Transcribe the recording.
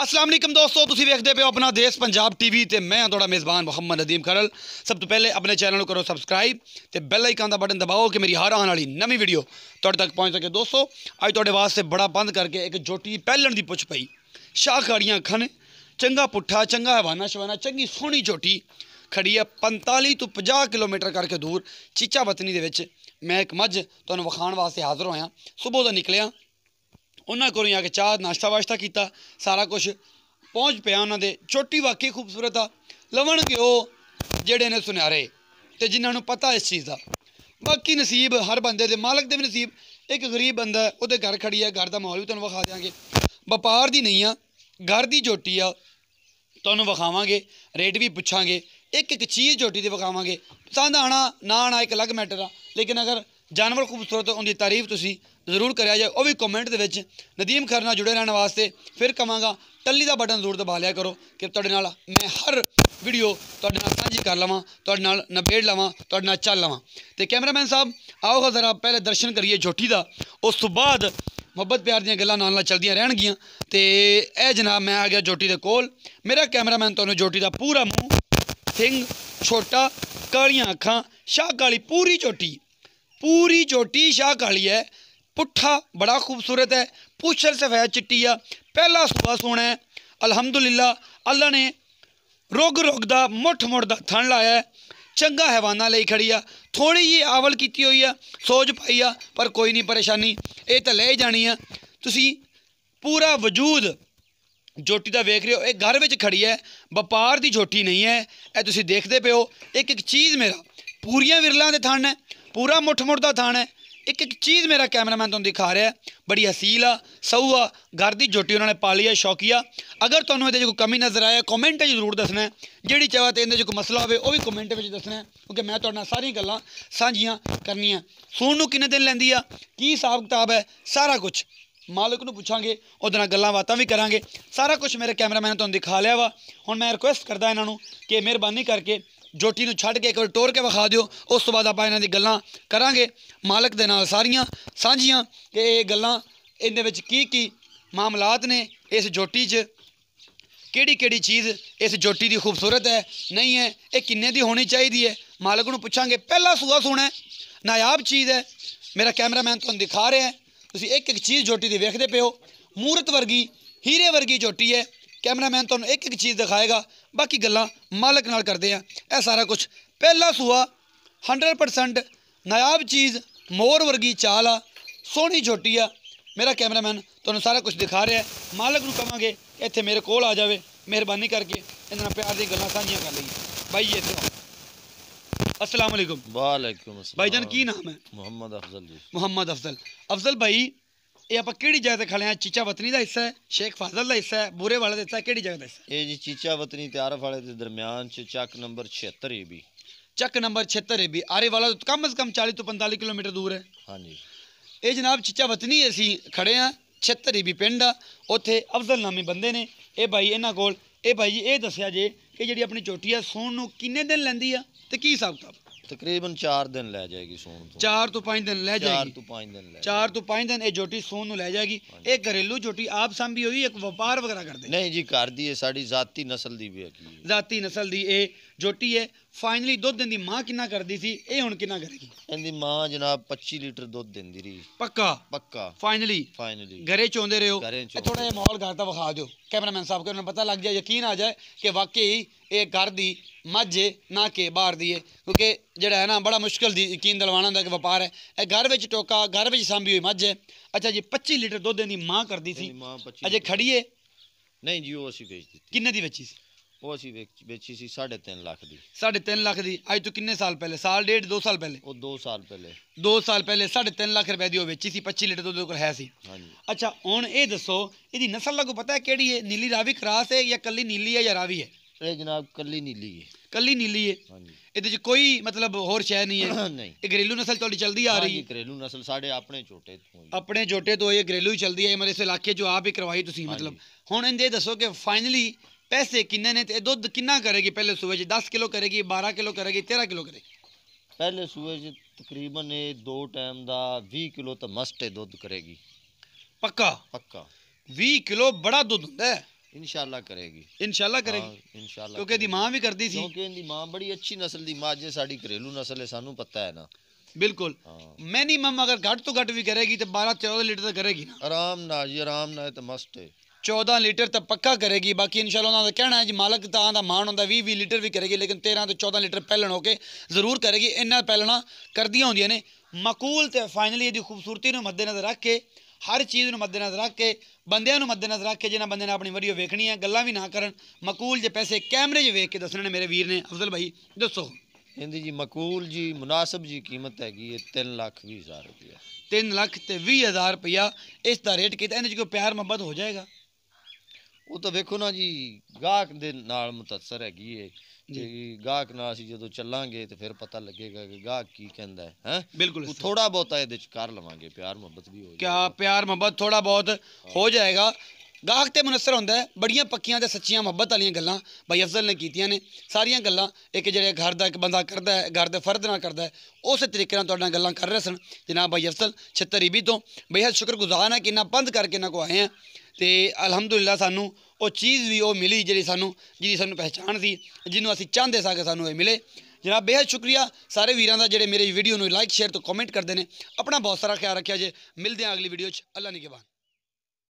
अस्सलाम वालेकुम दोस्तों, तुसीं वेखदे पे हो अपना देश पंजाब टीवी ते मैं हां तुहाडा मेज़बान मुहम्मद नदीम खरल। सब तो पहले अपने चैनल को करो सब्सक्राइब ते बेल आइकन का बटन दबाओ कि मेरी हर आने वाली नवी वीडियो तुहाडे तक पहुँच सके। दोस्तों अज तुहाडे वास्ते बड़ा बंद करके एक जोटी पैलण दी पुछ पई, शाख वालियां अखां ने, चंगा पुट्ठा चंगा हवाना शवाना, चंगी सोहनी झोटी खड़ी है 45 तो 50 किलोमीटर करके दूर चीचा वतनी दे विच। मैं एक मझ तुहानूं विखाण वास्ते हाज़र होया। सुबह दा निकलिया, उन्होंने कोलों आके चाह नाश्ता वाश्ता किया, सारा कुछ पहुँच पाया उन्होंने दे। झोटी वाकई खूबसूरत आ, लवणगे वो जेड़े ने सुनहरे ते जिन्होंने पता इस चीज़ का। बाकी नसीब हर बंदे दे, मालक दे भी नसीब। एक गरीब बंदा है, वो घर खड़ी है, घर का माहौल भी तुहानूं विखा देंगे। व्यापार दी नहीं आ, घर की झोटी आ, तुहानूं विखावांगे, रेट भी पुछांगे, एक एक चीज़ झोटी दी विखावांगे। पसंद आना ना आना एक अलग मैटर आ, लेकिन अगर जानवर खूबसूरत उनकी तारीफ तुसीं जरूर करिया जाए, वह भी कमेंट दे विच नदीम खर नाल जुड़े रहने वास्ते। फिर कहांगा टल्ली का बटन जरूर दबा लिया करो कि तुहाडे नाल मैं हर वीडियो तुहाडे नाल सांझी कर लवां, तुहाडे नाल नबेड़ लवां, तुहाडे नाल चल लवां। तो कैमरामैन साहब आओ ज़रा पहले दर्शन करिए झोटी का, उस तो बाद मुहब्बत प्यार दीयां गल्लां नाल चलदियां रहणगियां। ते ए जनाब मैं आ गया झोटी दे कोल। मेरा कैमरामैन तुहानूं झोटी का पूरा मूँह, सिंग छोटा, कालियां अखां, शाह काली पूरी झोटी शाह काली है। पुट्ठा बड़ा खूबसूरत है, पूछल सफ़ेद चिट्टी आ, पहला सूबा सोना है अल्हम्दुलिल्लाह। अल्लाह ने रुग दा मुठ मुड़ दा थन लाया है, चंगा हैवाना लई खड़ी आ। थोड़ी जी आवल की हुई है, सोच पाई आ, पर कोई नहीं परेशानी, ये तो ले जानी है। तुसी पूरा वजूद झोटी का वेख रहे हो, एक घर में खड़ी है, व्यापार की झोटी नहीं है। ये तुसी देखते पे हो, एक एक चीज़ मेरा पूरियां विरलों के थन है, पूरा मुठ मुड़ दा थन है, एक एक चीज़ मेरा कैमरामैन तुहानूं दिखा रहा है। बड़ी हसील आ, सऊ आ, घर की झोटी उन्होंने पाली है, शौकीया। अगर तुहानूं इहदे च कोई कमी नज़र आए कमेंट जरूर दसना है, जिहड़ी चाहे तो इहदे च कोई मसला होवे वो भी कमेंट में दसना है, क्योंकि मैं तुहाडे नाल सारियां गल्लां सांझियां करनियां। सूण नूं किन्ने दिन लैंदी आ, की हिसाब किताब है, सारा कुछ मालिक नूं पुछांगे, उहदे नाल गल्लां बातां भी करांगे। सारा कुछ मेरे कैमरामैन ने तुहानूं दिखा लिया वा। हुण मैं रिक्वेस्ट करदा इन्हां नूं कि मेहरबानी करके झोटी नूं छड्ड के एक बार टोर के विखा दिओ, उस तो बाद आपां इन्हां दी गल्लां करांगे मालक दे नाल सारियां सांझियां कि ये गल्लां इहदे विच की मामलात ने, इस झोटी च केड़ी चीज़ इस झोटी की खूबसूरत है नहीं है, ये किन्ने दी होनी चाहिए है, मालक नूं पुछांगे। पहला सूआ सोना है, नायाब चीज़ है, मेरा कैमरामैन तुहानूं दिखा रहा है। तुसीं एक एक चीज़ झोटी की वेखदे पे हो, मूरत वर्गी हीरे वर्गी झोटी है। कैमरामैन तुहानूं एक एक चीज़ दिखाएगा, बाकी गल्लां मालक नाल करदे आ। यह सारा कुछ पहला सूआ 100% नायाब चीज़, मोर वर्गी चाल आ, सोहनी झोटी आ। मेरा कैमरामैन तुहानूं सारा कुछ दिखा रहा है। मालक नूं कहांगे इत्थे मेरे कोल आ जावे, मेहरबानी करके इन्हां नाल प्यार दी गल्लां सांझियां कर लईए। भाई जी इत्थे अस्सलाम वालेकुम। वालेकुम अस्सलाम। भाईजान की नाम है? मोहम्मद अफजल जी। मोहम्मद अफजल। अफजल भाई ये आप किहड़ी जगह ते खड़े हैं? चीचा वतनी का हिस्सा है, शेख फाजल का हिस्सा है, बुरे वाले का हिस्सा है, किहड़ी जगह का हिस्सा है? ये जी चीचा वतनी ते आरफ वाले के दरमियान चक नंबर 76 है भी। चक नंबर 76 है भी, आरे वाला तो कम से कम 40 तो 45 किलोमीटर दूर है। हाँ जी। ये जनाब चीचा वतनी असी खड़े हैं, 76 भी पिंड आ, उत्थे अफजल नामी बंदे ने। ये भाई इन्हां कोल, ये भाई जी ये दस्सिया जे कि जिहड़ी अपनी झोटी है सूण नूं किन्ने दिन लैंदी आ ते की हिसाब किताब? तकरीबन 4 दिन लै जाएगी सूण तो। 4 तो 5 दिन लै जाएगी। 4 तो 5 दिन लै 4 तो 5 दिन ये झोटी सूण नूं लै जाएगी। एक घरेलू झोटी आप सांभी हुई, एक व्यापार वगैरह करदे? नहीं जी, घर दी है, साडी जाती नस्ल दी भी है। जाती नस्ल दी ये झोटी है। फाइनली दुध देंदी माँ किन्ना करदी सी, ये हुण किन्ना करेगी? इहदी माँ जनाब 25 लीटर दूध देंदी रही। पक्का फाइनली घरे चोंदे रहे हो। थोड़ा जिहा माहौल घर दा विखा दिओ कैमरामैन साहब को, उन्हें पता लग जाए, यकीन आ जाए कि वाकई ये घर दी मझ है ना कि बाहर दी है, क्योंकि जिहड़ा है ना बड़ा मुश्किल दी यकीन दिलवाना होंदा कि व्यापार है। ये घर विच टोका, घर विच सांभी हुई मझ है। अच्छा जी 25 लीटर दुध देंदी माँ करदी सी, अजे खड़ी है? नहीं जी, वो असी बेच दी। किन्ने दी बेची सी? वो असी बेची सी 3.5 लाख दी। 3.5 लाख दी। अज तो किन्ने साल पहले? साल डेढ़ 2 साल पहले? वो 2 साल पहले 3.5 लाख रुपए दी वो बेची सी, 25 लीटर दुध है सी। हाँ जी। अच्छा हुण ये दसो इहदी नस्ल दा कोई पता है किहड़ी है? नीली रावी क्रॉस है या कल्ली नीली है या रावी है? ये जनाब कल्ली नीली है। कल्ली नीली है। हाँ जी। इहदे च कोई मतलब होर शै नहीं है? नहीं। ये घरेलू नस्ल तुहाडी चलदी आ रही है? घरेलू नस्ल साढ़े अपने झोटे तो ही। अपने झोटे तो ये घरेलू ही चलदी है, मेरे इस इलाके जो आप ही करवाई तुसीं। मतलब हुण इहदे दसो कि फाइनली पैसे किन्ने ने ते दुध किन्ना करेगी? पहले सूबे च 10 किलो करेगी, 12 किलो करेगी, 13 किलो करेगी? पहले सूबे च तकरीबन 2 टाइम का 20 किलो तो मस्ट है दुध करेगी। पक्का 20 किलो बड़ा दुध होंदा है। इंशाल्लाह करेगी, इंशाल्लाह करेगी, इंशाल्लाह, क्योंकि दी मां भी करती सी, क्योंकि इनकी मां बड़ी अच्छी नस्ल दी मां जे साडी घरेलू नस्ल है, सानू पता है ना। बिल्कुल मिनिमम अगर घट तो घट भी करेगी तो 12-14 लीटर तो करेगी ना, आराम ना जी, आराम ना, तो मस्त है। 14 लीटर तो पक्का करेगी। बाकी इंशाल्लाह उन्होंने कहना है जी मालक तां दा मान होंदा 20 लीटर भी करेगी, लेकिन 13 तो 14 लीटर पैलन होके जरूर करेगी। इन्ना पैलना करदियां होंदियां ने मकूल। तो फाइनली इसकी खूबसूरती को मद्देनजर रख के, हर चीज़ को मद्देनजर रख के, बंदियां को मद्देनजर रख के, जिन्हें बंदे ने अपनी वीडियो वेखनी है गल्लां भी ना करन, मकूल जे पैसे कैमरे 'च वेख के दसने ने मेरे वीर ने। अफजल भाई दसो इनकी जी मकूल जी मुनासिब जी कीमत हैगी है 3,20,000 रुपया। 3,20,000 रुपया इसका रेट किया। इन्हें कोई प्यार मोहब्बत हो जाएगा? वो तो वेखो ना जी, गाहक दे नाल मुतासर हैगी है जी। गाहक नाल असीं जदों चलांगे तो फिर पता लगेगा कि गाहक की कहंदा है, हैं? बिल्कुल थोड़ा बहुत इहदे च कर लवांगे, प्यार मोहब्बत भी हो जाएगी। क्या प्यार मोहब्बत थोड़ा बहुत हो जाएगा? गाहक तो मुनसर होंदा है। बड़ियां पक्कियां ते सच्चियां मोहब्बत वालियां गल्लां भाई अफजल ने कीतियां ने। सारियां गल्लां एक जिहड़े घर दा एक बंदा करदा है, घर दे फर्द नाल करदा है, उस तरीके नाल तुहाडे नाल गल्लां कर रहे सन जनाब भाई अफजल छत्तरीबी तो। बेहद शुक्रगुजार है कि इन्ना बंद करके इन्हां को आए हैं तो अलहमदुलिल्लाह सानू वो चीज़ भी वो मिली जी सानू पहचान थी, जिन्हों असीं चाहते सा कि सानू मिले। जनाब बेहद शुक्रिया सारे वीरां दा जिहड़े मेरे वीडियो नूं लाइक शेयर तो कमेंट करते हैं। अपना बहुत सारा ख्याल रखिया जे। मिलते हैं अगली वीडियो च। अल्लाह निगहबान।